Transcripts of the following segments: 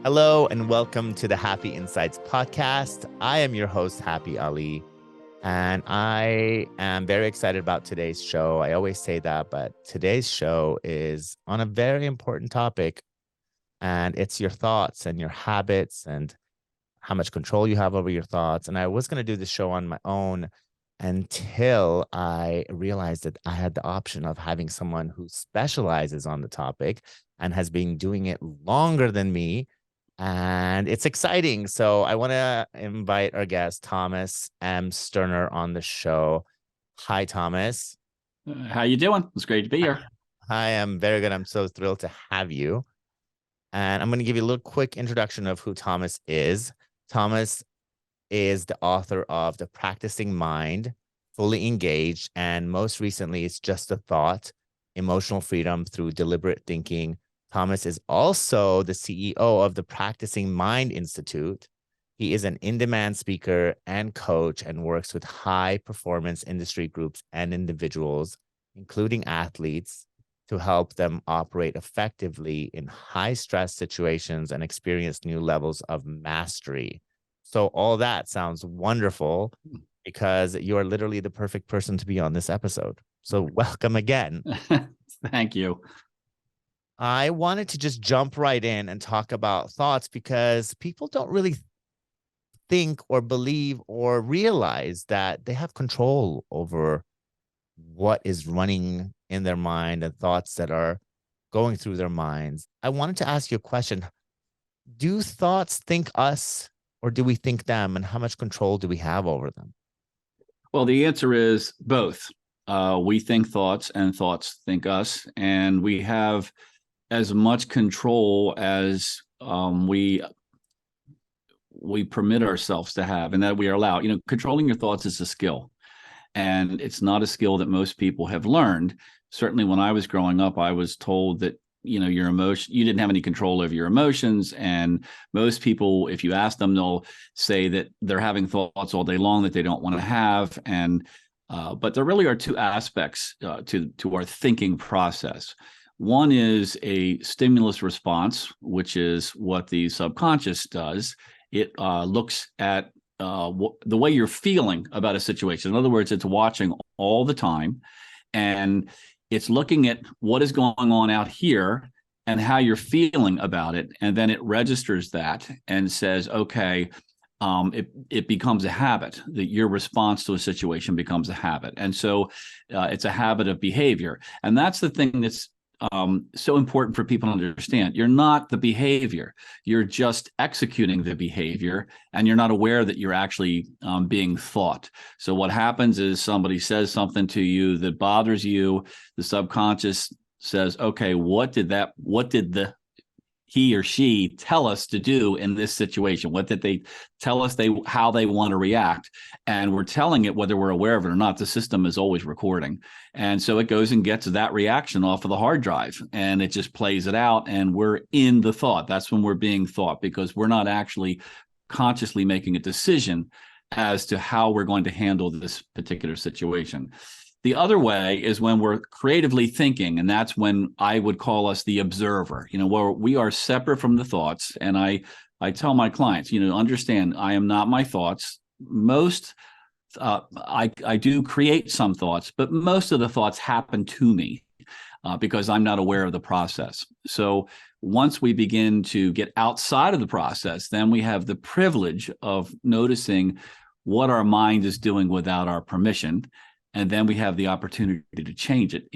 Hello and welcome to the Happy Insights podcast. I am your host, Happy Ali, and I am very excited about today's show. I always say that, but today's show is on a very important topic, and it's your thoughts and your habits and how much control you have over your thoughts. And I was going to do this show on my own until I realized that I had the option of having someone who specializes on the topic and has been doing it longer than me, and it's exciting. So I want to invite our guest, Thomas M. Sterner, on the show. Hi, Thomas. How you doing? It's great to be here. Hi, I'm very good. I'm so thrilled to have you. And I'm going to give you a little quick introduction of who Thomas is. Thomas is the author of The Practicing Mind, Fully Engaged, and most recently, it's Just a Thought, Emotional Freedom Through Deliberate Thinking. Thomas is also the CEO of the Practicing Mind Institute. He is an in-demand speaker and coach and works with high-performance industry groups and individuals, including athletes, to help them operate effectively in high-stress situations and experience new levels of mastery. So all that sounds wonderful because you are literally the perfect person to be on this episode. So welcome again. Thank you. I wanted to just jump right in and talk about thoughts because people don't really think or believe or realize that they have control over what is running in their mind and thoughts that are going through their minds. I wanted to ask you a question. Do thoughts think us or do we think them, and how much control do we have over them? Well, the answer is both. We think thoughts and thoughts think us, and we have as much control as we permit ourselves to have, and that we are allowed. Controlling your thoughts is a skill, and it's not a skill that most people have learned. Certainly when I was growing up, I was told that your emotion, you didn't have any control over your emotions. And most people, if you ask them, they'll say that they're having thoughts all day long that they don't want to have. And but there really are two aspects to our thinking process. One is a stimulus response, which is what the subconscious does. It looks at the way you're feeling about a situation. In other words, it's watching all the time, and it's looking at what is going on out here and how you're feeling about it. And then it registers that and says, okay, it becomes a habit, that your response to a situation becomes a habit. And so it's a habit of behavior. And that's the thing that's so important for people to understand. You're not the behavior. You're just executing the behavior, and you're not aware that you're actually being thought. So what happens is somebody says something to you that bothers you. The subconscious says, okay, what did he or she tell us to do in this situation? What did they tell us how they want to react? And we're telling it whether we're aware of it or not. The system is always recording. And so it goes and gets that reaction off of the hard drive, and it just plays it out, and we're in the thought. That's when we're being thought, because we're not actually consciously making a decision as to how we're going to handle this particular situation. The other way is when we're creatively thinking, and that's when I would call us the observer, where we are separate from the thoughts. And I tell my clients, understand, I am not my thoughts. I do create some thoughts, but most of the thoughts happen to me because I'm not aware of the process. So once we begin to get outside of the process, then we have the privilege of noticing what our mind is doing without our permission. And then we have the opportunity to change it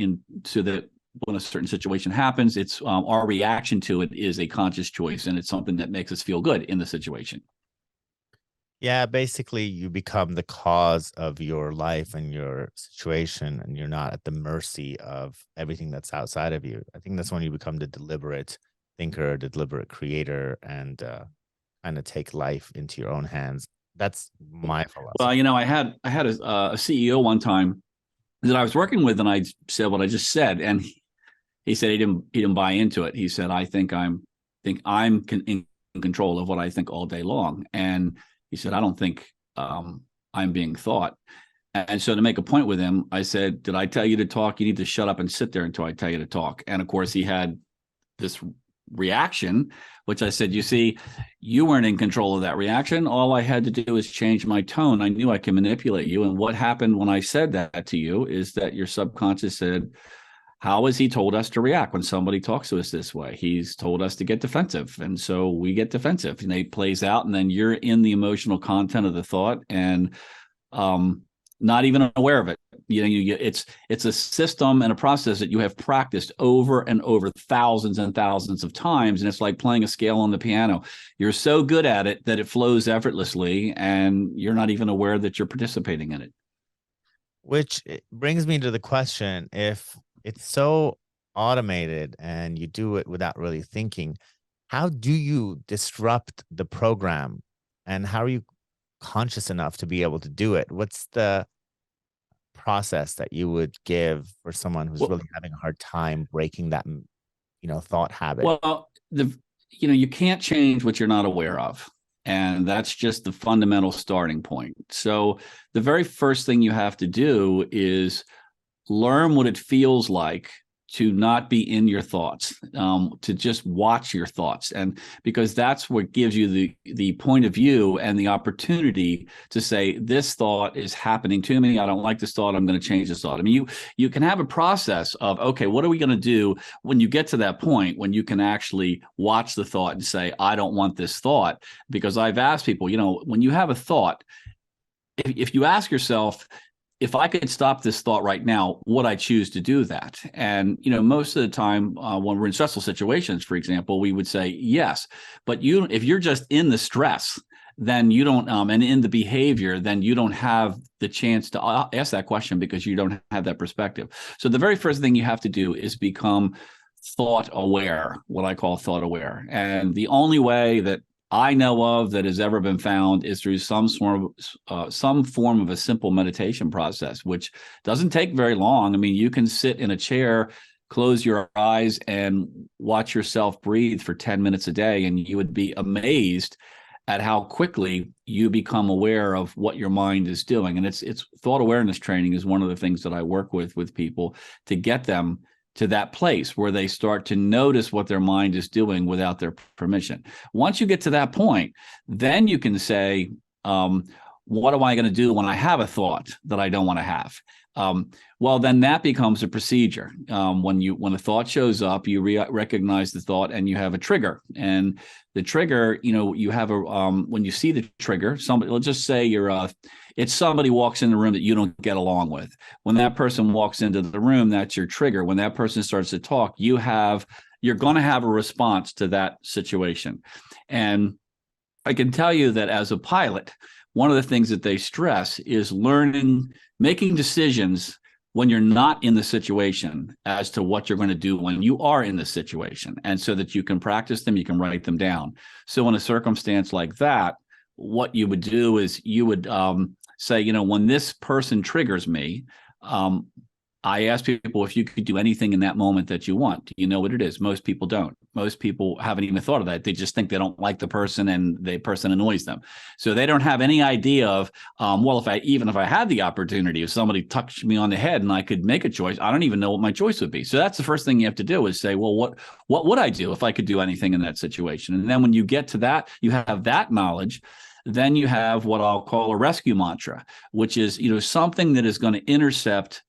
so that when a certain situation happens, it's our reaction to it is a conscious choice, and it's something that makes us feel good in the situation. Yeah, basically you become the cause of your life and your situation, and you're not at the mercy of everything that's outside of you. I think that's when you become the deliberate thinker, the deliberate creator, and kind of take life into your own hands. That's my philosophy. Well, I had a CEO one time that I was working with, and I said what I just said, and he said he didn't buy into it. He said, I think I'm in control of what I think all day long. And he said, I don't think I'm being thought. And so to make a point with him, I said, did I tell you to talk? You need to shut up and sit there until I tell you to talk. And of course, he had this reaction, which I said, you see, you weren't in control of that reaction. All I had to do is change my tone. I knew I could manipulate you. And what happened when I said that to you is that your subconscious said, how has he told us to react when somebody talks to us this way? He's told us to get defensive. And so we get defensive, and it plays out. And then you're in the emotional content of the thought, and not even aware of it. It's a system and a process that you have practiced over and over thousands and thousands of times. And it's like playing a scale on the piano. You're so good at it that it flows effortlessly, and you're not even aware that you're participating in it. Which brings me to the question, if it's so automated and you do it without really thinking, how do you disrupt the program, and how are you conscious enough to be able to do it? What's the process that you would give for someone who's really having a hard time breaking that, thought habit? Well, you can't change what you're not aware of. And that's just the fundamental starting point. So the very first thing you have to do is learn what it feels like to not be in your thoughts, to just watch your thoughts. And because that's what gives you the point of view and the opportunity to say, this thought is happening to me. I don't like this thought. I'm going to change this thought. I mean, you can have a process of, okay, what are we going to do when you get to that point when you can actually watch the thought and say, I don't want this thought? Because I've asked people, when you have a thought, if you ask yourself, if I could stop this thought right now, would I choose to do that? And, most of the time when we're in stressful situations, for example, we would say yes. But if you're just in the stress, then you don't, and in the behavior, then you don't have the chance to ask that question because you don't have that perspective. So the very first thing you have to do is become thought aware, what I call thought aware. And the only way that I know of that has ever been found is through some form of a simple meditation process, which doesn't take very long. I mean, you can sit in a chair, close your eyes, and watch yourself breathe for 10 minutes a day, and you would be amazed at how quickly you become aware of what your mind is doing. And it's thought awareness training is one of the things that I work with people to get them to that place where they start to notice what their mind is doing without their permission. Once you get to that point, then you can say, what am I going to do when I have a thought that I don't want to have? Well, then that becomes a procedure. When a thought shows up, you recognize the thought and you have a trigger. And the trigger, you have when you see the trigger, somebody, let's just say it's somebody walks in the room that you don't get along with. When that person walks into the room, that's your trigger. When that person starts to talk, you're going to have a response to that situation. And I can tell you that as a pilot, one of the things that they stress is making decisions when you're not in the situation as to what you're going to do when you are in the situation. And so that you can practice them, you can write them down. So in a circumstance like that, what you would do is you would say, when this person triggers me, I ask people if you could do anything in that moment that you want. Do you know what it is? Most people don't. Most people haven't even thought of that. They just think they don't like the person and the person annoys them. So they don't have any idea of, well, if I had the opportunity, if somebody touched me on the head and I could make a choice, I don't even know what my choice would be. So that's the first thing you have to do is say, well, what would I do if I could do anything in that situation? And then when you get to that, you have that knowledge. Then you have what I'll call a rescue mantra, which is, something that is going to intercept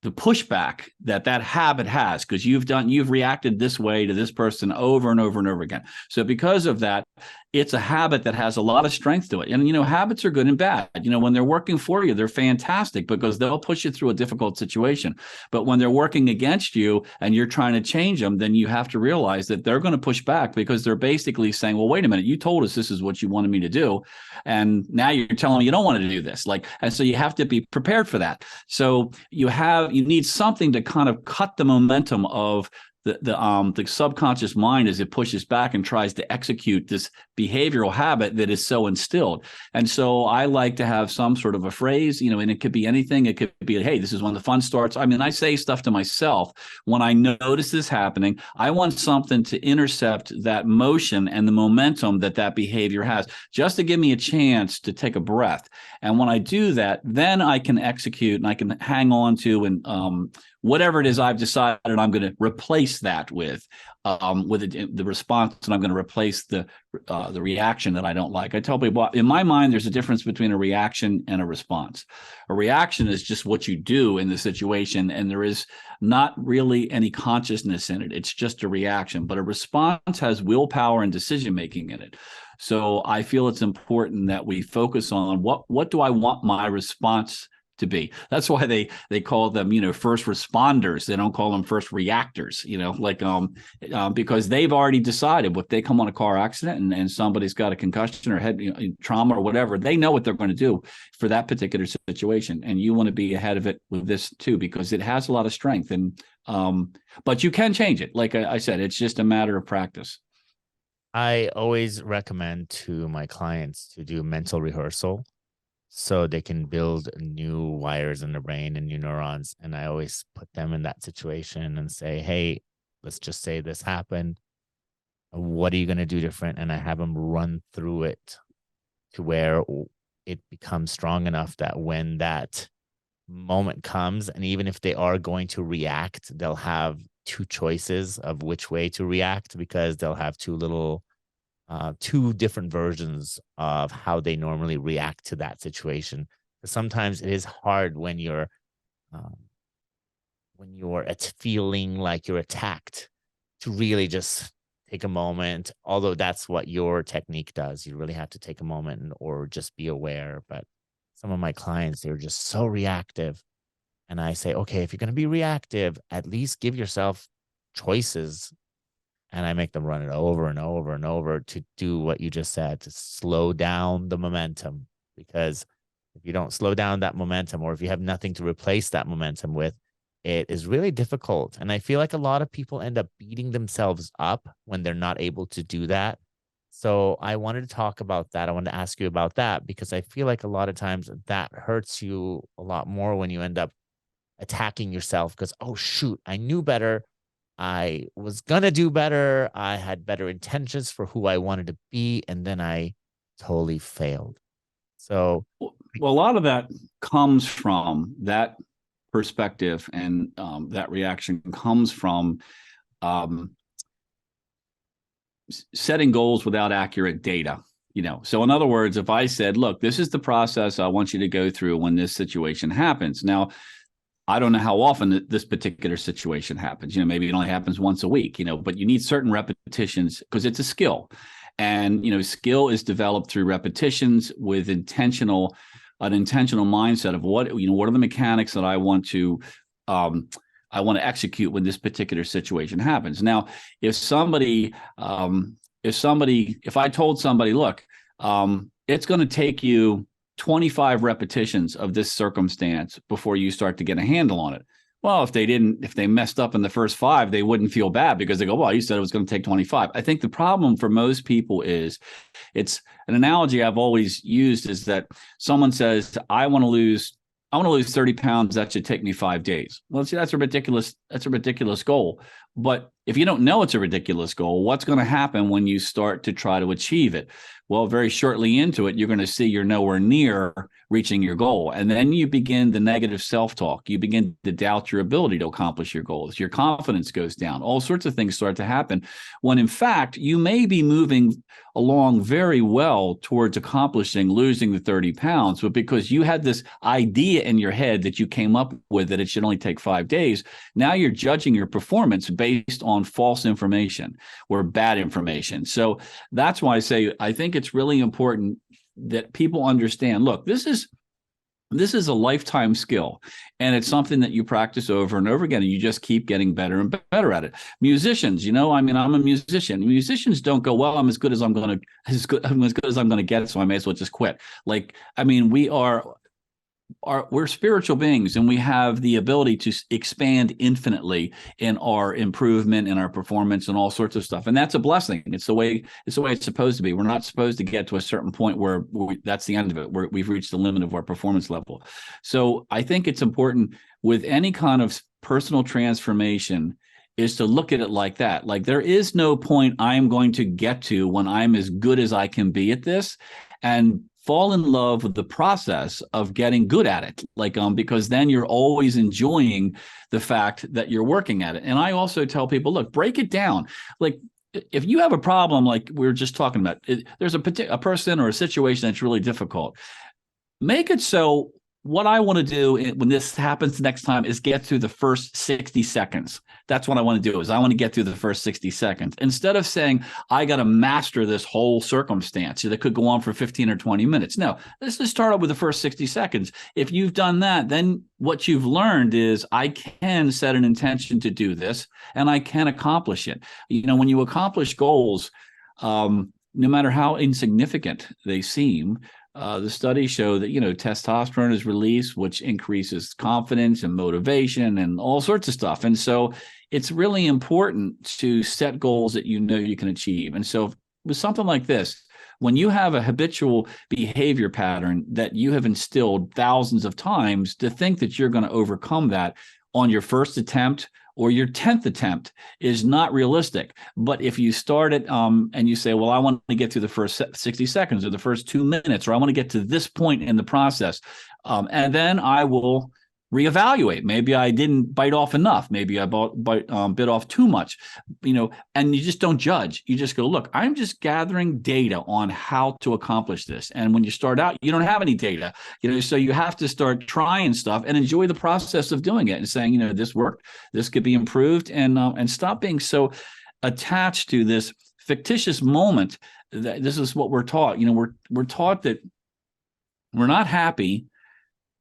the pushback that habit has, because you've reacted this way to this person over and over and over again. So because of that, it's a habit that has a lot of strength to it. And, habits are good and bad. When they're working for you, they're fantastic because they'll push you through a difficult situation. But when they're working against you and you're trying to change them, then you have to realize that they're going to push back because they're basically saying, well, wait a minute, you told us this is what you wanted me to do. And now you're telling me you don't want to do this. And so you have to be prepared for that. So you need something to kind of cut the momentum of the subconscious mind as it pushes back and tries to execute this behavioral habit that is so instilled. And so I like to have some sort of a phrase, and it could be anything. It could be, hey, this is when the fun starts. I mean, I say stuff to myself when I notice this happening. I want something to intercept that motion and the momentum that behavior has, just to give me a chance to take a breath. And when I do that, then I can execute and I can hang on to and whatever it is I've decided I'm going to replace that with the response, and I'm going to replace the reaction that I don't like. I tell people, in my mind, there's a difference between a reaction and a response. A reaction is just what you do in the situation, and there is not really any consciousness in it. It's just a reaction. But a response has willpower and decision making in it. So I feel it's important that we focus on what do I want my response to be. That's why they call them, first responders. They don't call them first reactors, because they've already decided if they come on a car accident and somebody's got a concussion or head trauma or whatever, they know what they're going to do for that particular situation. And you want to be ahead of it with this too, because it has a lot of strength. And but you can change it. Like I said, it's just a matter of practice. I always recommend to my clients to do mental rehearsal so they can build new wires in the brain and new neurons. And I always put them in that situation and say, hey, let's just say this happened. What are you going to do different? And I have them run through it to where it becomes strong enough that when that moment comes, and even if they are going to react, they'll have two choices of which way to react, because they'll have two different versions of how they normally react to that situation. Sometimes it is hard when you're feeling like you're attacked to really just take a moment, although that's what your technique does. You really have to take a moment or just be aware. But some of my clients, they're just so reactive. And I say, okay, if you're going to be reactive, at least give yourself choices. And I make them run it over and over and over to do what you just said, to slow down the momentum. Because if you don't slow down that momentum, or if you have nothing to replace that momentum with, it is really difficult. And I feel like a lot of people end up beating themselves up when they're not able to do that. So I wanted to talk about that. I wanted to ask you about that, because I feel like a lot of times that hurts you a lot more when you end up attacking yourself because, oh, shoot, I knew better. I was going to do better. I had better intentions for who I wanted to be. And then I totally failed. So, well, a lot of that comes from that perspective, and that reaction comes from setting goals without accurate data. So in other words, if I said, look, this is the process I want you to go through when this situation happens. Now, I don't know how often this particular situation happens. Maybe it only happens once a week, but you need certain repetitions because it's a skill. And, skill is developed through repetitions with an intentional mindset of what are the mechanics that I want to execute when this particular situation happens. Now, if I told somebody, look, it's going to take you 25 repetitions of this circumstance before you start to get a handle on it. Well, if they messed up in the first 5, they wouldn't feel bad because they go, well, you said it was going to take 25. I think the problem for most people is, it's an analogy I've always used, is that someone says, I want to lose 30 pounds. That should take me 5 days. Well, see, that's a ridiculous goal. But if you don't know it's a ridiculous goal, what's going to happen when you start to try to achieve it? Well, very shortly into it, you're going to see you're nowhere near reaching your goal. And then you begin the negative self-talk. You begin to doubt your ability to accomplish your goals. Your confidence goes down. All sorts of things start to happen when, in fact, you may be moving along very well towards accomplishing losing the 30 pounds. But because you had this idea in your head that you came up with that it should only take 5 days, now you're judging your performance based on false information or bad information. So that's why I say I think it's really important that people understand, look, this is a lifetime skill, and it's something that you practice over and over again, and you just keep getting better and better at it. Musicians, I'm a musician. Musicians don't go, well, I'm as good as I'm going to get, so I may as well just quit. We're spiritual beings, and we have the ability to expand infinitely in our improvement, in our performance, and all sorts of stuff. And that's a blessing. It's the way it's supposed to be. We're not supposed to get to a certain point where that's the end of it, where we've reached the limit of our performance level. So I think it's important with any kind of personal transformation is to look at it like that. Like, there is no point I'm going to get to when I'm as good as I can be at this. And fall in love with the process of getting good at it. Like, because then you're always enjoying the fact that you're working at it. And I also tell people, look, break it down. Like, if you have a problem, like we were just talking about, there's a person or a situation that's really difficult, make it so what I want to do when this happens next time is get through the first 60 seconds. That's what I want to do, is I want to get through the first 60 seconds instead of saying I got to master this whole circumstance that could go on for 15 or 20 minutes. No, let's just start out with the first 60 seconds. If you've done that, then what you've learned is I can set an intention to do this and I can accomplish it. You know, when you accomplish goals, no matter how insignificant they seem, the studies show that, testosterone is released, which increases confidence and motivation and all sorts of stuff. And so it's really important to set goals that you can achieve. And so with something like this, when you have a habitual behavior pattern that you have instilled thousands of times, to think that you're going to overcome that on your first attempt or your 10th attempt is not realistic. But if you start it and you say, well, I want to get to the first 60 seconds or the first 2 minutes, or I want to get to this point in the process, and then I will reevaluate. Maybe I didn't bite off enough. Maybe I bit off too much, and you just don't judge. You just go, look, I'm just gathering data on how to accomplish this. And when you start out, you don't have any data, so you have to start trying stuff and enjoy the process of doing it and saying, this worked, this could be improved, and stop being so attached to this fictitious moment. This is what we're taught. We're taught that we're not happy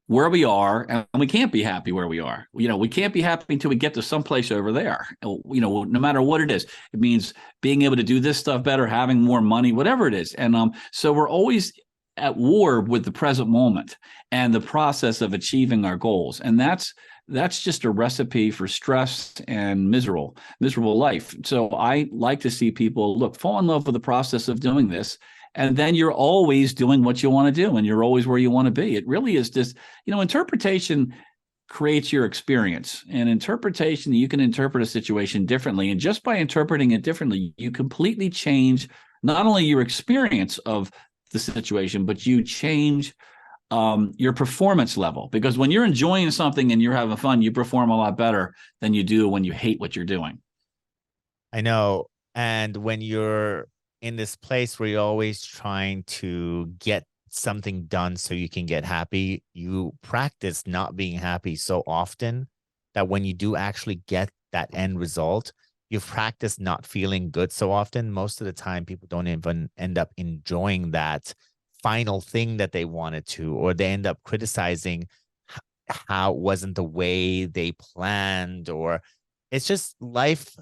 where we are, and we can't be happy where we are. We can't be happy until we get to someplace over there. No matter what it is, it means being able to do this stuff better, having more money, whatever it is. And so we're always at war with the present moment and the process of achieving our goals. And that's just a recipe for stress and miserable life. So I like to see people fall in love with the process of doing this. And then you're always doing what you want to do, and you're always where you want to be. It really is just, interpretation creates your experience. And interpretation, you can interpret a situation differently. And just by interpreting it differently, you completely change not only your experience of the situation, but you change your performance level. Because when you're enjoying something and you're having fun, you perform a lot better than you do when you hate what you're doing. I know. And when you're in this place where you're always trying to get something done so you can get happy, you practice not being happy so often that when you do actually get that end result, you've practiced not feeling good so often. Most of the time, people don't even end up enjoying that final thing that they wanted to, or they end up criticizing how it wasn't the way they planned, or it's just life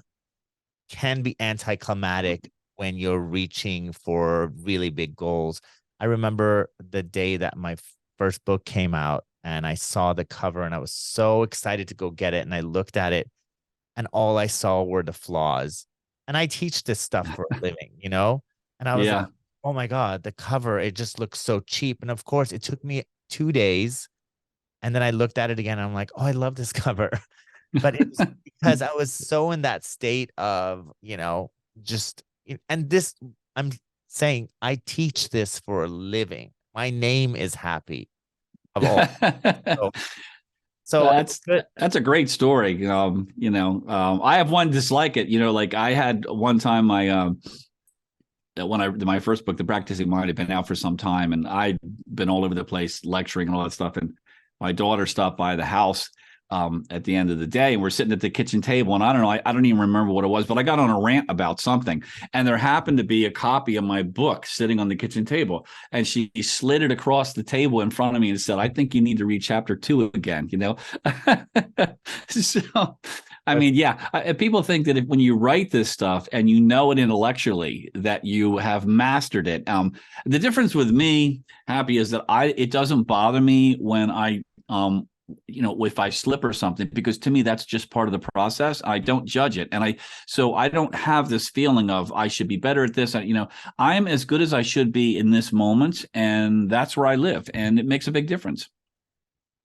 can be anticlimactic when you're reaching for really big goals. I remember the day that my first book came out and I saw the cover and I was so excited to go get it. And I looked at it and all I saw were the flaws. And I teach this stuff for a living, And I was like, oh my God, the cover, it just looks so cheap. And of course, it took me 2 days. And then I looked at it again. And I'm like, oh, I love this cover. But it was because I was so in that state of, just, and this, I'm saying I teach this for a living. My name is Happy of all. So that's a great story. I have one dislike it. Like I had one time my first book, The Practicing Mind, had been out for some time, and I'd been all over the place lecturing and all that stuff. And my daughter stopped by the house at the end of the day, and we're sitting at the kitchen table, and I don't know, I don't even remember what it was, but I got on a rant about something, and there happened to be a copy of my book sitting on the kitchen table, and she slid it across the table in front of me and said, I think you need to read chapter 2 again, So I mean, people think that when you write this stuff and you know it intellectually, that you have mastered it. The difference with me, Happy, is that it doesn't bother me when I if I slip or something, because to me, that's just part of the process. I don't judge it. And so I don't have this feeling of I should be better at this. I'm as good as I should be in this moment. And that's where I live. And it makes a big difference.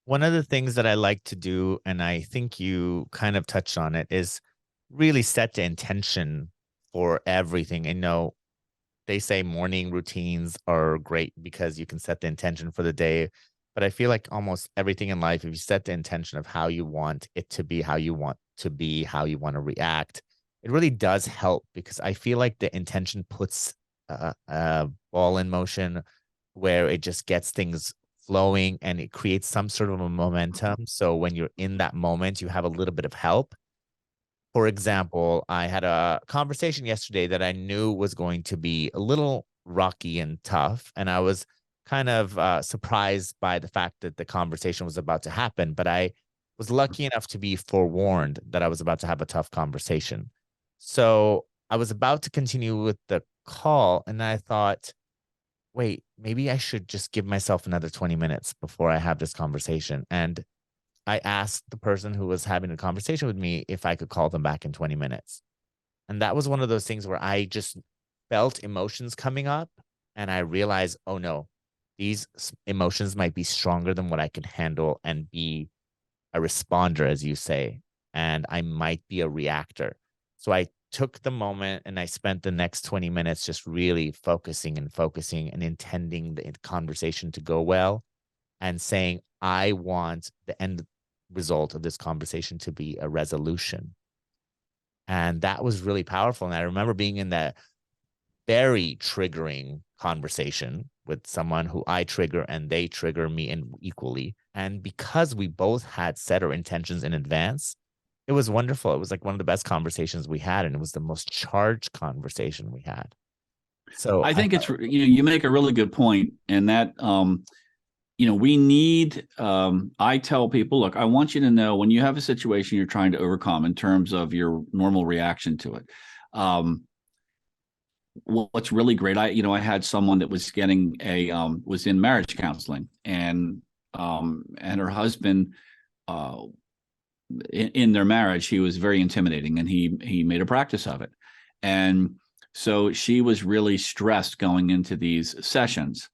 One of the things that I like to do, and I think you kind of touched on it, is really set the intention for everything. And they say morning routines are great because you can set the intention for the day. But I feel like almost everything in life, if you set the intention of how you want it to be, how you want to be, how you want to react, it really does help because I feel like the intention puts a ball in motion where it just gets things flowing and it creates some sort of a momentum. So when you're in that moment, you have a little bit of help. For example, I had a conversation yesterday that I knew was going to be a little rocky and tough. And I was kind of surprised by the fact that the conversation was about to happen. But I was lucky enough to be forewarned that I was about to have a tough conversation. So I was about to continue with the call. And I thought, wait, maybe I should just give myself another 20 minutes before I have this conversation. And I asked the person who was having a conversation with me if I could call them back in 20 minutes. And that was one of those things where I just felt emotions coming up and I realized, oh no, these emotions might be stronger than what I can handle and be a responder, as you say, and I might be a reactor. So I took the moment and I spent the next 20 minutes just really focusing and intending the conversation to go well and saying, I want the end result of this conversation to be a resolution. And that was really powerful. And I remember being in that very triggering conversation with someone who I trigger and they trigger me in equally. And because we both had set our intentions in advance, it was wonderful. It was like one of the best conversations we had, and it was the most charged conversation we had. So I think it's, you make a really good point, and that we need, I tell people, look, I want you to know when you have a situation you're trying to overcome in terms of your normal reaction to it. What's really great, I had someone that was getting was in marriage counseling, and her husband, in their marriage, he was very intimidating, and he made a practice of it. And so she was really stressed going into these sessions.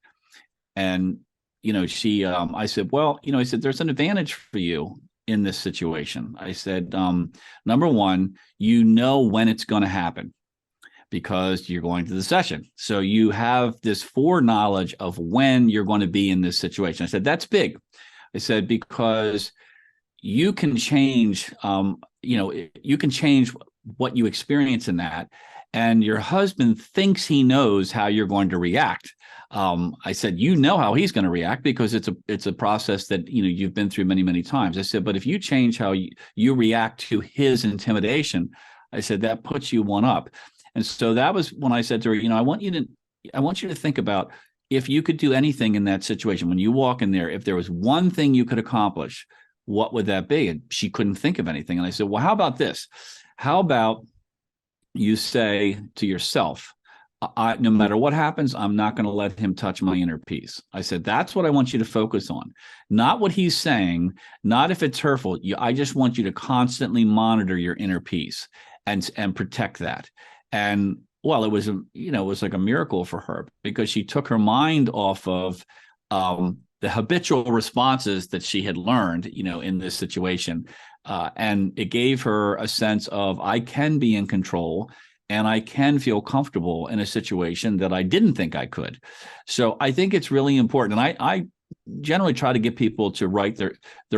And I said, well, I said, there's an advantage for you in this situation. I said, number one, when it's going to happen because you're going to the session. So you have this foreknowledge of when you're going to be in this situation. I said, that's big. I said, because you can change, you can change what you experience in that. And your husband thinks he knows how you're going to react. I said, how he's going to react because it's a process that you've been through many, many times. I said, but if you change how you react to his intimidation, I said that puts you one up. And so that was when I said to her, I want you to think about if you could do anything in that situation when you walk in there. If there was one thing you could accomplish, what would that be? And she couldn't think of anything. And I said, well, how about this? How about you say to yourself, no matter what happens, I'm not going to let him touch my inner peace. I said, that's what I want you to focus on. Not what he's saying, not if it's hurtful. I just want you to constantly monitor your inner peace and protect that. And well, it was like a miracle for her because she took her mind off of the habitual responses that she had learned, in this situation. And it gave her a sense of, I can be in control and I can feel comfortable in a situation that I didn't think I could. So I think it's really important. And I generally try to get people to write their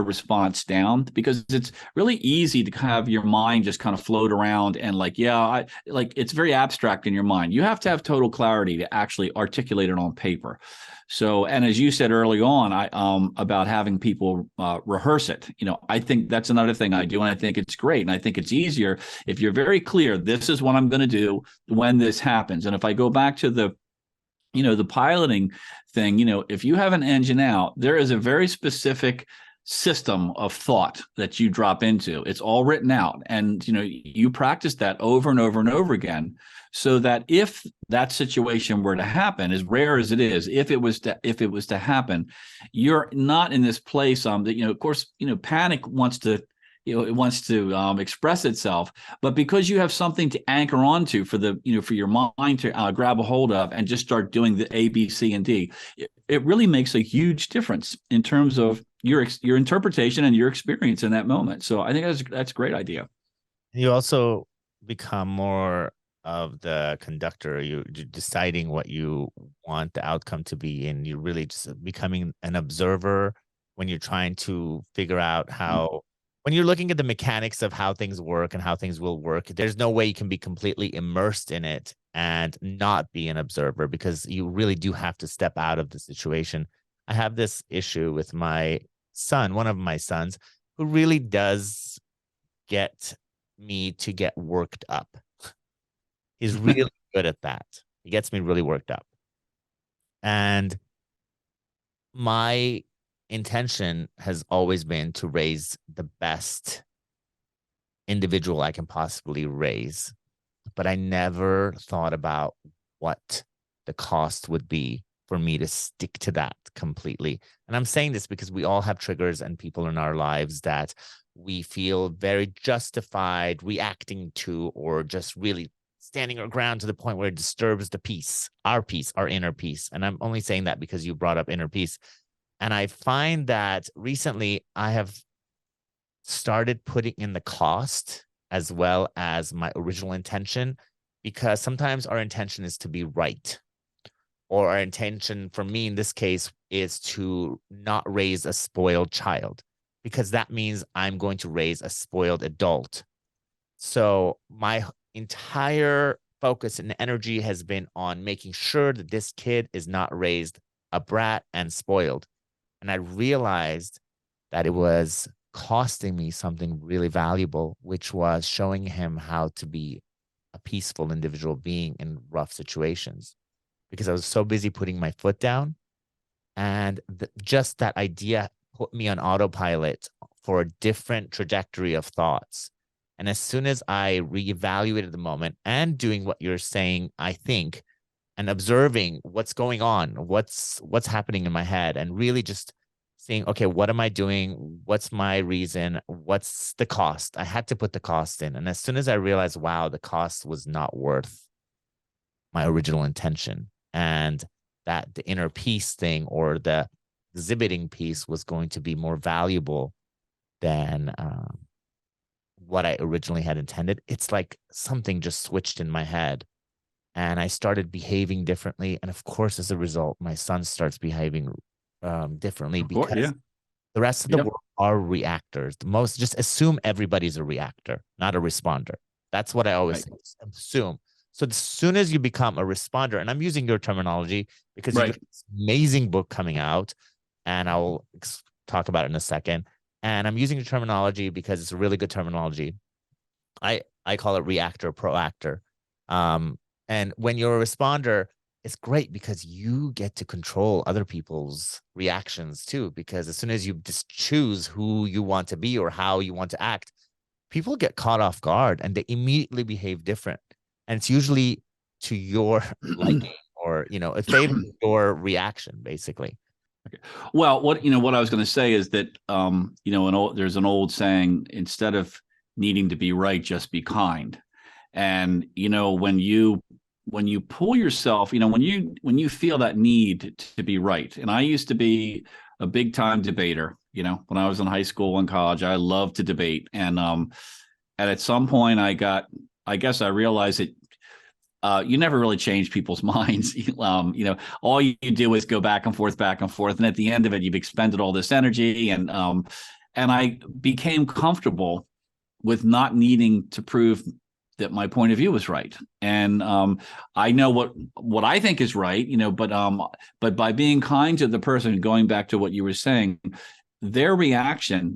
response down because it's really easy to have your mind just kind of float around and it's very abstract in your mind. You have to have total clarity to actually articulate it on paper. So, and as you said early on, about having people rehearse it, I think that's another thing I do. And I think it's great. And I think it's easier if you're very clear, this is what I'm going to do when this happens. And if I go back to the piloting thing, if you have an engine out, there is a very specific system of thought that you drop into. It's all written out. And, you practice that over and over and over again so that if that situation were to happen, as rare as it is, if it was to happen, you're not in this place that, of course, panic wants to express itself, but because you have something to anchor onto for your mind to grab a hold of and just start doing the A, B, C, and D, it really makes a huge difference in terms of your interpretation and your experience in that moment. So I think that's a great idea. You also become more of the conductor. You're deciding what you want the outcome to be, and you're really just becoming an observer when you're trying to figure out how. When you're looking at the mechanics of how things work and how things will work, there's no way you can be completely immersed in it and not be an observer, because you really do have to step out of the situation. I have this issue with my son, one of my sons, who really does get me to get worked up. He's really good at that. He gets me really worked up. And my intention has always been to raise the best individual I can possibly raise. But I never thought about what the cost would be for me to stick to that completely. And I'm saying this because we all have triggers and people in our lives that we feel very justified reacting to, or just really standing our ground to the point where it disturbs the peace, our inner peace. And I'm only saying that because you brought up inner peace. And I find that recently I have started putting in the cost as well as my original intention, because sometimes our intention is to be right, or our intention for me in this case is to not raise a spoiled child, because that means I'm going to raise a spoiled adult. So my entire focus and energy has been on making sure that this kid is not raised a brat and spoiled. And I realized that it was costing me something really valuable, which was showing him how to be a peaceful individual being in rough situations, because I was so busy putting my foot down. And just that idea put me on autopilot for a different trajectory of thoughts. And as soon as I reevaluated the moment and doing what you're saying, I think, and observing what's going on, what's happening in my head, and really just seeing, okay, what am I doing? What's my reason? What's the cost? I had to put the cost in. And as soon as I realized, wow, the cost was not worth my original intention, and that the inner peace thing, or the exhibiting piece, was going to be more valuable than what I originally had intended, it's like something just switched in my head, and I started behaving differently. And of course, as a result, my son starts behaving differently, Of course, yeah, because the rest of the yep, world are reactors. The most, just assume everybody's a reactor, not a responder. That's what I always right, say. Just assume. So as soon as you become a responder, and I'm using your terminology because you got right. this amazing book coming out, and I'll talk about it in a second. And I'm using the terminology because it's a really good terminology. I call it reactor proactor. Um, and when you're a responder, it's great because you get to control other people's reactions too. Because as soon as you just choose who you want to be or how you want to act, people get caught off guard and they immediately behave different. And it's usually to your liking, or it favors your reaction, basically. Okay. Well, what I was going to say is that there's an old saying: instead of needing to be right, just be kind. And when you pull yourself, when you feel that need to be right. And I used to be a big time debater. When I was in high school and college, I loved to debate. And at some point, I guess I realized that you never really change people's minds. All you do is go back and forth, and at the end of it, you've expended all this energy. And I became comfortable with not needing to prove that my point of view was right. And I know what I think is right, but by being kind to the person, going back to what you were saying, their reaction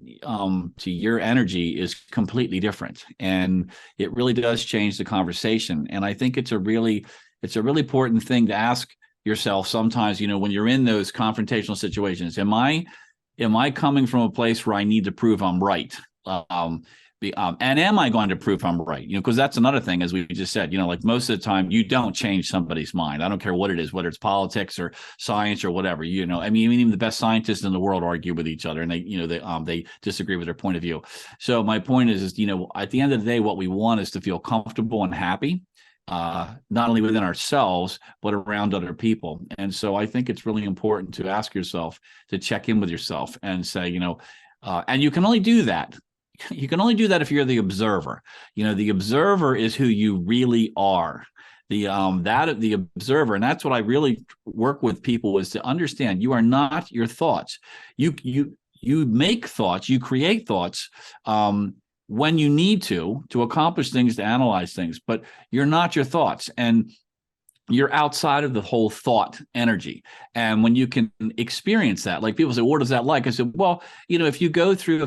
to your energy is completely different, and it really does change the conversation. And I think it's a really important thing to ask yourself sometimes, when you're in those confrontational situations. Am I coming from a place where I need to prove I'm right? And am I going to prove I'm right? Because that's another thing, as we just said, like most of the time, you don't change somebody's mind. I don't care what it is, whether it's politics or science or whatever. I mean, even the best scientists in the world argue with each other, and they disagree with their point of view. So my point is, at the end of the day, what we want is to feel comfortable and happy, not only within ourselves, but around other people. And so I think it's really important to ask yourself, to check in with yourself and say, and you can only do that you can only do that if you're the observer. The observer is who you really are. The observer, and that's what I really work with people, is to understand you are not your thoughts. You make thoughts, you create thoughts when you need to accomplish things, to analyze things, but you're not your thoughts. And you're outside of the whole thought energy. And when you can experience that, like people say, what is that like? I said, well, if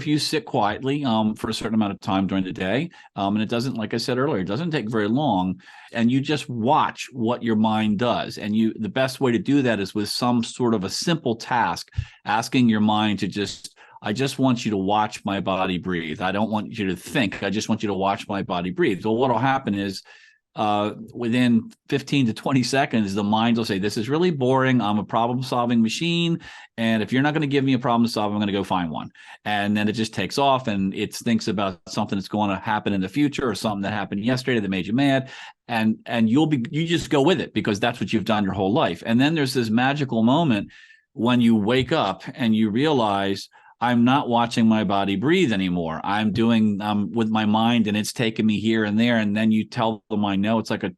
you sit quietly for a certain amount of time during the day, and it doesn't, like I said earlier, it doesn't take very long, and you just watch what your mind does. And the best way to do that is with some sort of a simple task, asking your mind to I just want you to watch my body breathe. I don't want you to think. I just want you to watch my body breathe. So what'll happen is, within 15 to 20 seconds, the mind will say, this is really boring. I'm a problem solving machine. And if you're not going to give me a problem to solve, I'm going to go find one. And then it just takes off, and it thinks about something that's going to happen in the future, or something that happened yesterday that made you mad. And you just go with it, because that's what you've done your whole life. And then there's this magical moment when you wake up and you realize, I'm not watching my body breathe anymore. I'm doing with my mind, and it's taking me here and there. And then you tell the mind, no, it's like a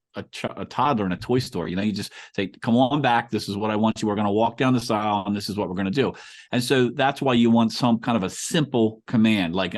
toddler in a toy store. You just say, come on back. This is what I want you. We're going to walk down this aisle, and this is what we're going to do. And so that's why you want some kind of a simple command, like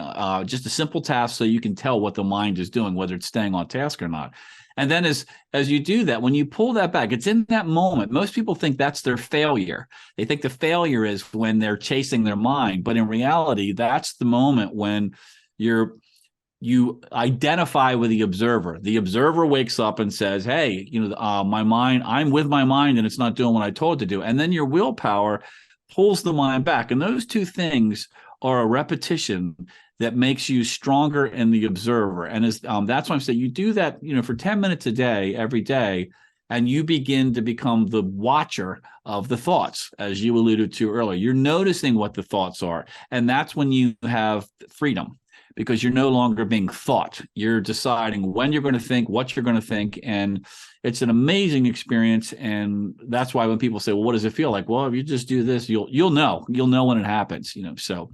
just a simple task, so you can tell what the mind is doing, whether it's staying on task or not. And then as you do that, when you pull that back, it's in that moment. Most people think that's their failure. They think the failure is when they're chasing their mind. But in reality, that's the moment when you identify with the observer. The observer wakes up and says, hey, my mind, I'm with my mind, and it's not doing what I told it to do. And then your willpower pulls the mind back. And those two things are a repetition that makes you stronger in the observer. And that's why I'm saying you do that, for 10 minutes a day, every day, and you begin to become the watcher of the thoughts, as you alluded to earlier. You're noticing what the thoughts are. And that's when you have freedom, because you're no longer being thought. You're deciding when you're going to think, what you're going to think. And it's an amazing experience. And that's why when people say, well, what does it feel like? Well, if you just do this, you'll know when it happens, so.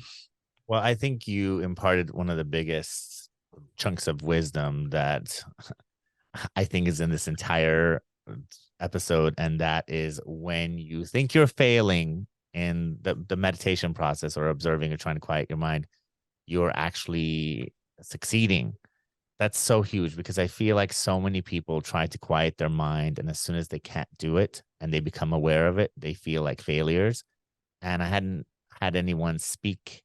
Well, I think you imparted one of the biggest chunks of wisdom that I think is in this entire episode. And that is, when you think you're failing in the meditation process, or observing or trying to quiet your mind, you're actually succeeding. That's so huge, because I feel like so many people try to quiet their mind, and as soon as they can't do it and they become aware of it, they feel like failures. And I hadn't had anyone speak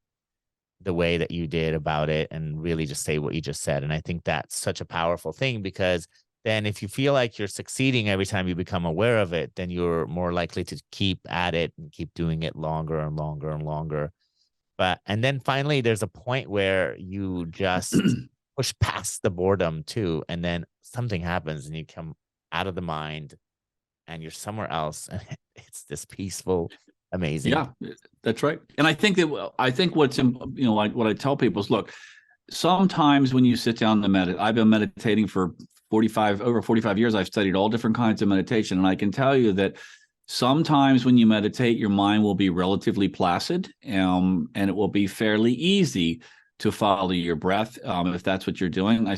the way that you did about it, and really just say what you just said. And I think that's such a powerful thing, because then if you feel like you're succeeding every time you become aware of it, then you're more likely to keep at it and keep doing it longer and longer and longer. And then finally, there's a point where you just push past the boredom too. And then something happens, and you come out of the mind and you're somewhere else. And it's this peaceful, amazing. Yeah, that's right. And I think what's, like what I tell people is, look, sometimes when you sit down to meditate, I've been meditating for over 45 years. I've studied all different kinds of meditation. And I can tell you that sometimes when you meditate, your mind will be relatively placid, and it will be fairly easy to follow your breath, if that's what you're doing.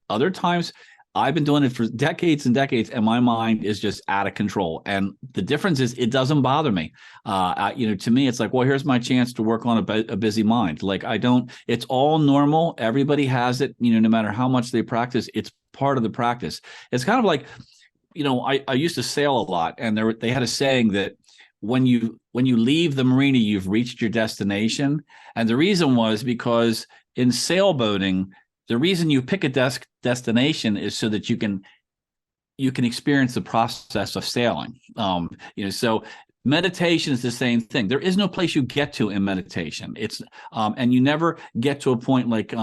Other times, I've been doing it for decades and decades, and my mind is just out of control. And the difference is, it doesn't bother me. To me, it's like, well, here's my chance to work on a busy mind. Like, it's all normal. Everybody has it, no matter how much they practice, it's part of the practice. It's kind of like, I used to sail a lot, and they had a saying that when you leave the marina, you've reached your destination. And the reason was because in sailboating, the reason you pick a destination is so that you can experience the process of sailing. So meditation is the same thing. There is no place you get to in meditation. It's and you never get to a point like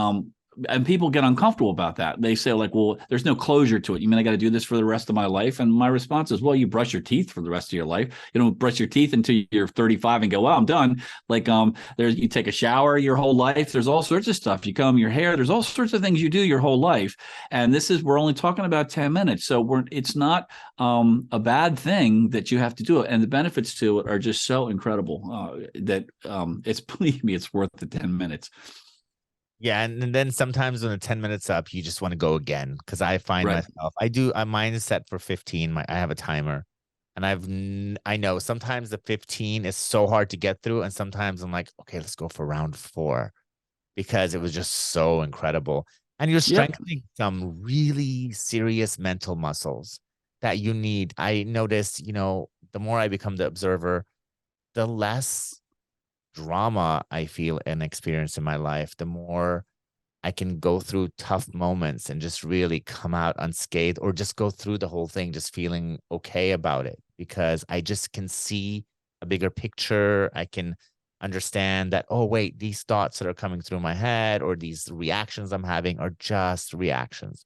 and people get uncomfortable about that. They say, like, well, there's no closure to it. You mean I got to do this for the rest of my life? And my response is, well, you brush your teeth for the rest of your life. You don't brush your teeth until you're 35 and go, well, I'm done. Like, you take a shower your whole life. There's all sorts of stuff. You comb your hair. There's all sorts of things you do your whole life. And we're only talking about 10 minutes. So it's not a bad thing that you have to do it. And the benefits to it are just so incredible that believe me, it's worth the 10 minutes. Yeah, and then sometimes when the 10 minutes up, you just want to go again because I find Right. myself, mine is set for 15. I have a timer, and I know sometimes the 15 is so hard to get through, and sometimes I'm like, okay, let's go for round four because it was just so incredible. And you're Yep. strengthening some really serious mental muscles that you need. I noticed, the more I become the observer, the less drama I feel and experience in my life, the more I can go through tough moments and just really come out unscathed, or just go through the whole thing just feeling okay about it because I just can see a bigger picture. I can understand that, oh, wait, these thoughts that are coming through my head or these reactions I'm having are just reactions.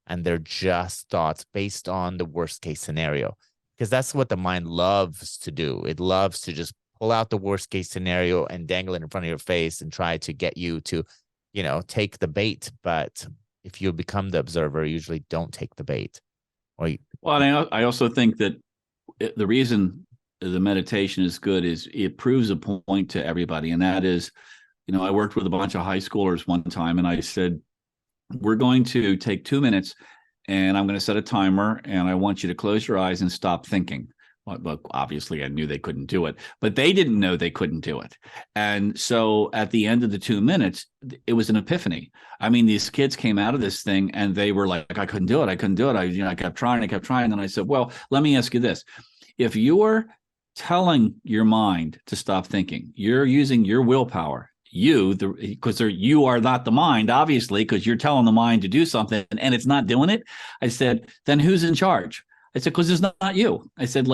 And they're just thoughts based on the worst case scenario. Because that's what the mind loves to do. It loves to just pull out the worst case scenario and dangle it in front of your face and try to get you to take the bait. But if you become the observer, you usually don't take the bait. Or Well, and I also think that the reason the meditation is good is it proves a point to everybody. And that is, I worked with a bunch of high schoolers one time and I said, we're going to take 2 minutes and I'm going to set a timer and I want you to close your eyes and stop thinking. Well, obviously, I knew they couldn't do it, but they didn't know they couldn't do it. And so at the end of the 2 minutes, it was an epiphany. I mean, these kids came out of this thing and they were like, I couldn't do it. I couldn't do it. I kept trying. I kept trying. And I said, well, let me ask you this. If you're telling your mind to stop thinking, you're using your willpower, because you are not the mind, obviously, because you're telling the mind to do something and it's not doing it. I said, then who's in charge? I said, because it's not you. I said,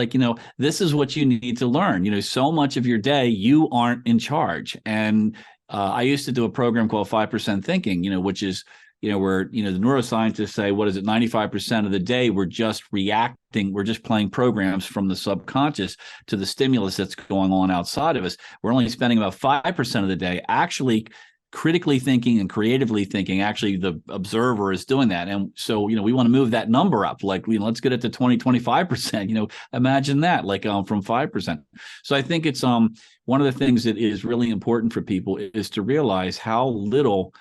this is what you need to learn. So much of your day, you aren't in charge. And I used to do a program called 5% Thinking, which is, where, the neuroscientists say, what is it, 95% of the day, we're just reacting. We're just playing programs from the subconscious to the stimulus that's going on outside of us. We're only spending about 5% of the day actually critically thinking and creatively thinking. Actually, the observer is doing that. And so, we want to move that number up, like, let's get it to 25%, imagine that, like, from 5%. So I think it's one of the things that is really important for people is to realize how little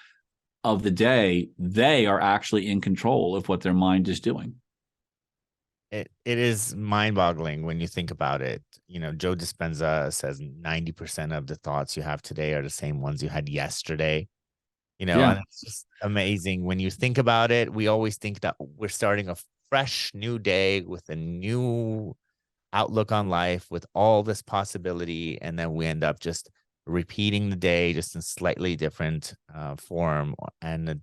of the day they are actually in control of what their mind is doing. it is mind-boggling when you think about it. Joe Dispenza says 90% of the thoughts you have today are the same ones you had yesterday. Yeah. And it's just amazing when you think about it. We always think that we're starting a fresh new day with a new outlook on life with all this possibility, and then we end up just repeating the day just in slightly different form and a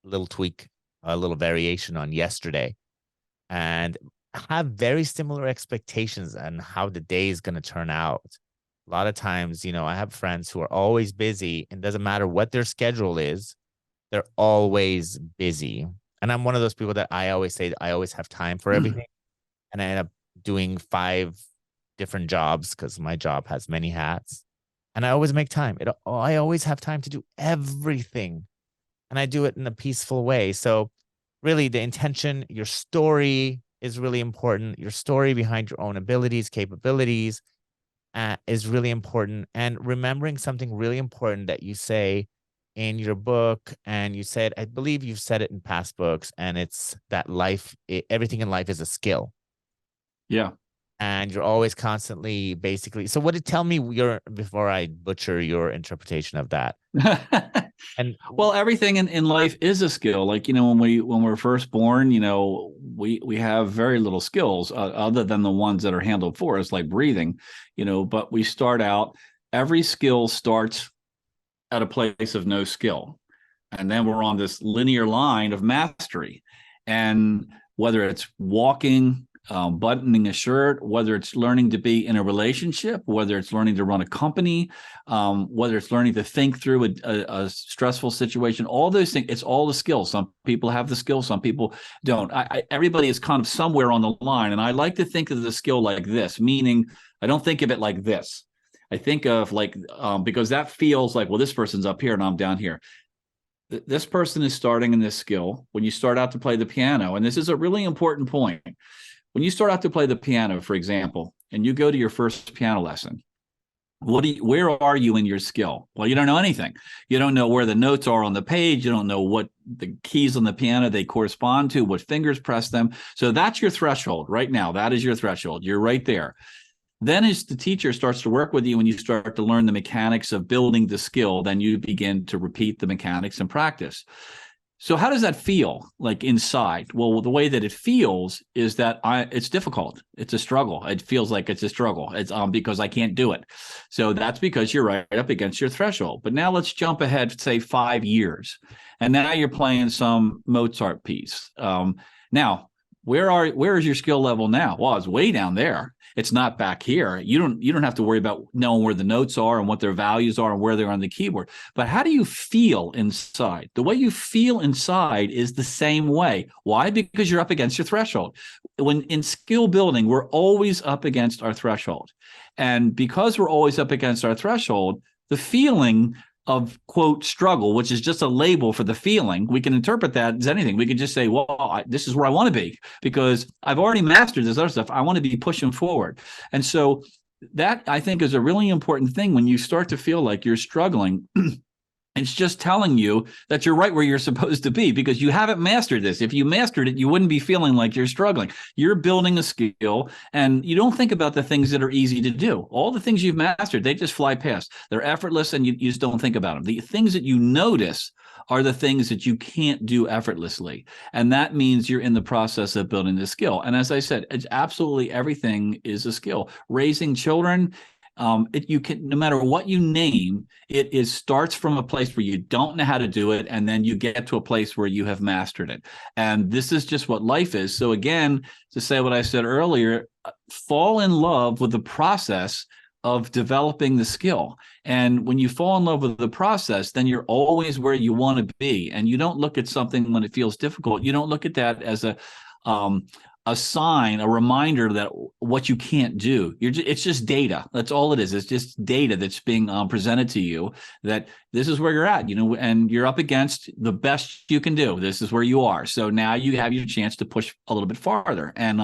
little tweak, a little variation on yesterday, and have very similar expectations on how the day is going to turn out. A lot of times, I have friends who are always busy, and doesn't matter what their schedule is, they're always busy. And I'm one of those people that I always say I always have time for everything. And I end up doing 5 different jobs because my job has many hats. And I always make time. I always have time to do everything. And I do it in a peaceful way. So really the intention, your story is really important. Your story behind your own abilities, capabilities is really important. And remembering something really important that you say in your book, and you said, I believe you've said it in past books, and it's that everything in life is a skill. Yeah. And you're always constantly basically. So what did tell me before I butcher your interpretation of that? And Well, everything in life is a skill. Like, when we're first born, we have very little skills other than the ones that are handled for us, like breathing, but we start out, every skill starts at a place of no skill. And then we're on this linear line of mastery. And whether it's walking, buttoning a shirt, whether it's learning to be in a relationship, whether it's learning to run a company, whether it's learning to think through a stressful situation, all those things, it's all the skills. Some people have the skill, some people don't. Everybody is kind of somewhere on the line. And I like to think of the skill like this, meaning I don't think of it like this. I think of because that feels like, well, this person's up here and I'm down here. This person is starting in this skill. When you start out to play the piano, and this is a really important point, when you start out to play the piano, for example, and you go to your first piano lesson, where are you in your skill? Well, you don't know anything. You don't know where the notes are on the page. You don't know what the keys on the piano they correspond to, what fingers press them. So that's your threshold right now. That is your threshold. You're right there. Then as the teacher starts to work with you and you start to learn the mechanics of building the skill, then you begin to repeat the mechanics and practice. So how does that feel like inside? Well, the way that it feels is that it's difficult. It's a struggle. It feels like it's a struggle. It's because I can't do it. So that's because you're right up against your threshold. But now let's jump ahead, say 5 years, and now you're playing some Mozart piece. Now, where is your skill level now? Well, it's way down there. It's not back here. You don't have to worry about knowing where the notes are and what their values are and where they're on the keyboard. But how do you feel inside? The way you feel inside is the same way. Why? Because you're up against your threshold. When in skill building, we're always up against our threshold. And because we're always up against our threshold, the feeling of quote struggle, which is just a label for the feeling, we can interpret that as anything. We could just say, well, this is where I want to be because I've already mastered this other stuff. I want to be pushing forward. And so that I think is a really important thing when you start to feel like you're struggling. It's just telling you that you're right where you're supposed to be because you haven't mastered this. If you mastered it, you wouldn't be feeling like you're struggling. You're building a skill and you don't think about the things that are easy to do. All the things you've mastered, they just fly past. They're effortless and you just don't think about them. The things that you notice are the things that you can't do effortlessly. And that means you're in the process of building the skill. And as I said, it's absolutely everything is a skill. Raising children, you can, no matter what you name, it is starts from a place where you don't know how to do it, and then you get to a place where you have mastered it. And this is just what life is. So again, to say what I said earlier, fall in love with the process of developing the skill. And when you fall in love with the process, then you're always where you want to be. And you don't look at something when it feels difficult. You don't look at that as a sign, a reminder that what you can't do. It's just data. That's all it is. It's just data that's being presented to you that this is where you're at, and you're up against the best you can do. This is where you are. So now you have your chance to push a little bit farther. And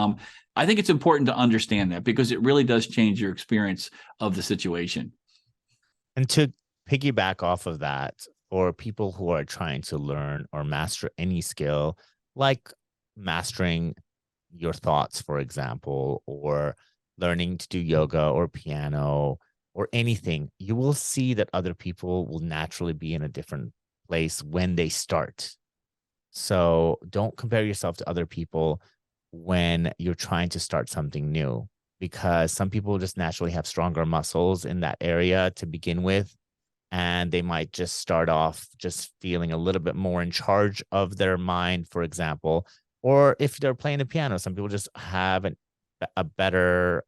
I think it's important to understand that because it really does change your experience of the situation. And to piggyback off of that, for people who are trying to learn or master any skill, like mastering your thoughts, for example, or learning to do yoga or piano or anything, you will see that other people will naturally be in a different place when they start. So don't compare yourself to other people when you're trying to start something new, because some people just naturally have stronger muscles in that area to begin with. And they might just start off just feeling a little bit more in charge of their mind, for example. Or if they're playing the piano, some people just have a better,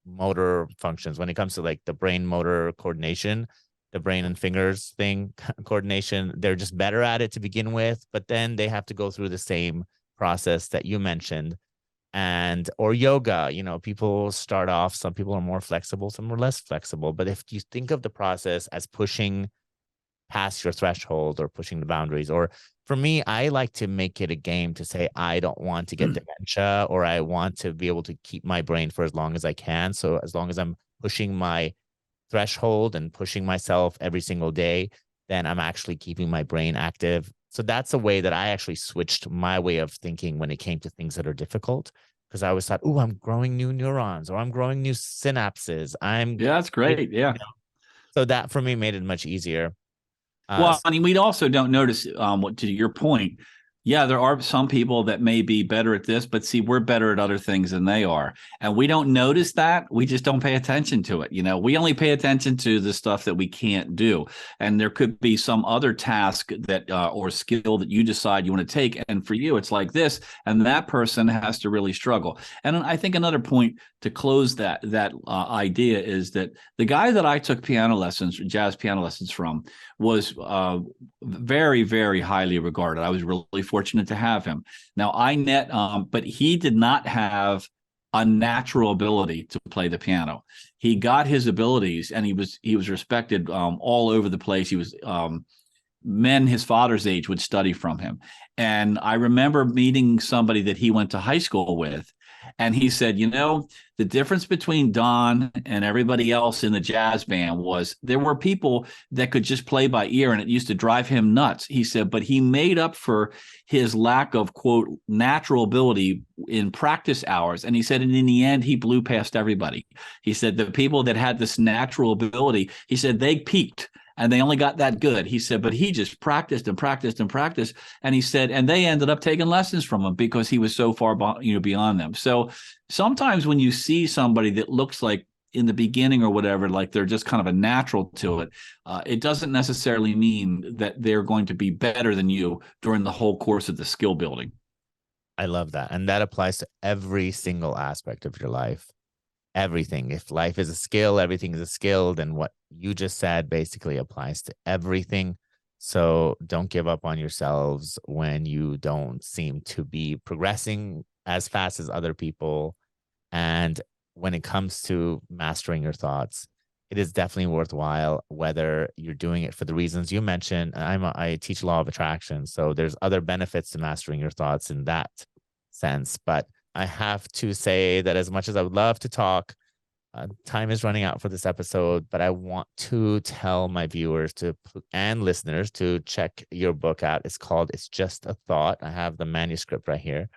motor functions when it comes to like the brain motor coordination, the brain and fingers thing coordination. They're just better at it to begin with, but then they have to go through the same process that you mentioned. And or yoga, people start off, some people are more flexible, some are less flexible. But if you think of the process as pushing past your threshold or pushing the boundaries, or for me, I like to make it a game to say, I don't want to get dementia, or I want to be able to keep my brain for as long as I can. So as long as I'm pushing my threshold and pushing myself every single day, then I'm actually keeping my brain active. So that's a way that I actually switched my way of thinking when it came to things that are difficult. Because I always thought, oh, I'm growing new neurons or I'm growing new synapses. Yeah, that's great. Yeah. So that for me made it much easier. Well, I mean, we also don't notice what to your point. Yeah, there are some people that may be better at this, but see, we're better at other things than they are. And we don't notice that. We just don't pay attention to it. We only pay attention to the stuff that we can't do. And there could be some other task that or skill that you decide you want to take. And for you, it's like this, and that person has to really struggle. And I think another point to close that idea is that the guy that I took jazz piano lessons from, was very, very highly regarded. I was really fortunate to have him. Now but he did not have a natural ability to play the piano. He got his abilities, and he was respected all over the place. He was men his father's age would study from him. And I remember meeting somebody that he went to high school with. And he said, the difference between Don and everybody else in the jazz band was there were people that could just play by ear, and it used to drive him nuts. He said, but he made up for his lack of, quote, natural ability in practice hours. And he said, and in the end, he blew past everybody. He said, the people that had this natural ability, he said, they peaked and they only got that good. He said, but he just practiced and practiced and practiced. And he said, and they ended up taking lessons from him because he was so far, beyond them. So sometimes when you see somebody that looks like in the beginning or whatever, like they're just kind of a natural to it, it doesn't necessarily mean that they're going to be better than you during the whole course of the skill building. I love that. And that applies to every single aspect of your life. Everything. If life is a skill, everything is a skill, then what you just said basically applies to everything. So don't give up on yourselves when you don't seem to be progressing as fast as other people. And when it comes to mastering your thoughts, it is definitely worthwhile, whether you're doing it for the reasons you mentioned. I teach law of attraction, so there's other benefits to mastering your thoughts in that sense. But I have to say that as much as I would love to talk, time is running out for this episode, but I want to tell my viewers and listeners to check your book out. It's called It's Just a Thought. I have the manuscript right here.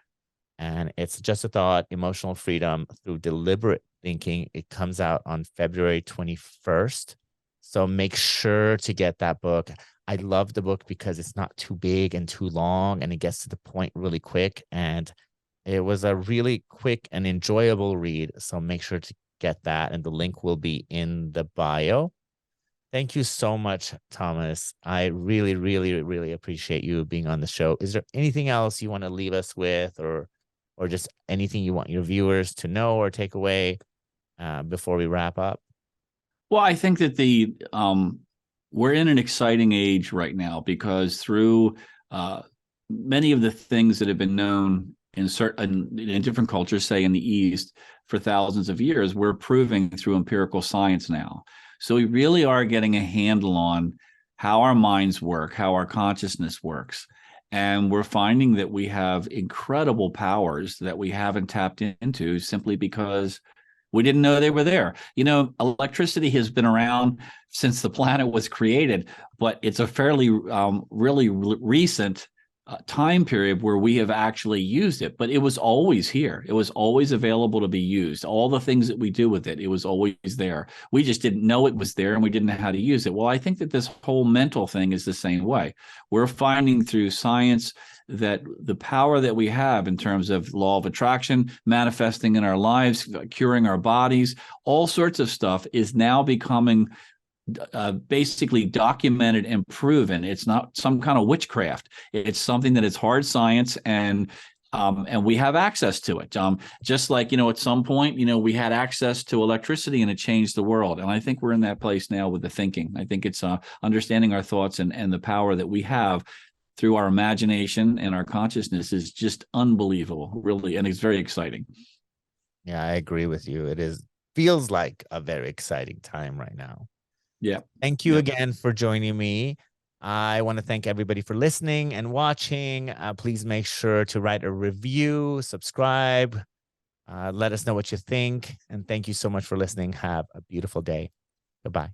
And it's Just a Thought, Emotional Freedom Through Deliberate Thinking. It comes out on February 21st. So make sure to get that book. I love the book because it's not too big and too long, and it gets to the point really quick. And it was a really quick and enjoyable read. So make sure to get that. And the link will be in the bio. Thank you so much, Thomas. I really, really, really appreciate you being on the show. Is there anything else you want to leave us with, or just anything you want your viewers to know or take away before we wrap up? Well, I think that we're in an exciting age right now because through many of the things that have been known in different cultures, say in the East, for thousands of years, we're proving through empirical science now. So we really are getting a handle on how our minds work, how our consciousness works. And we're finding that we have incredible powers that we haven't tapped into simply because we didn't know they were there. Electricity has been around since the planet was created, but it's a fairly really recent time period where we have actually used it, but it was always here. It was always available to be used. All the things that we do with it, it was always there. We just didn't know it was there and we didn't know how to use it. Well, I think that this whole mental thing is the same way. We're finding through science that the power that we have in terms of law of attraction, manifesting in our lives, curing our bodies, all sorts of stuff is now becoming basically documented and proven. It's not some kind of witchcraft. It's something that is hard science, and we have access to it. Just like, at some point, we had access to electricity and it changed the world. And I think we're in that place now with the thinking. I think it's understanding our thoughts and the power that we have through our imagination and our consciousness is just unbelievable, really. And it's very exciting. Yeah, I agree with you. Feels like a very exciting time right now. Yeah. Thank you again for joining me. I want to thank everybody for listening and watching. Please make sure to write a review, subscribe, let us know what you think. And thank you so much for listening. Have a beautiful day. Goodbye.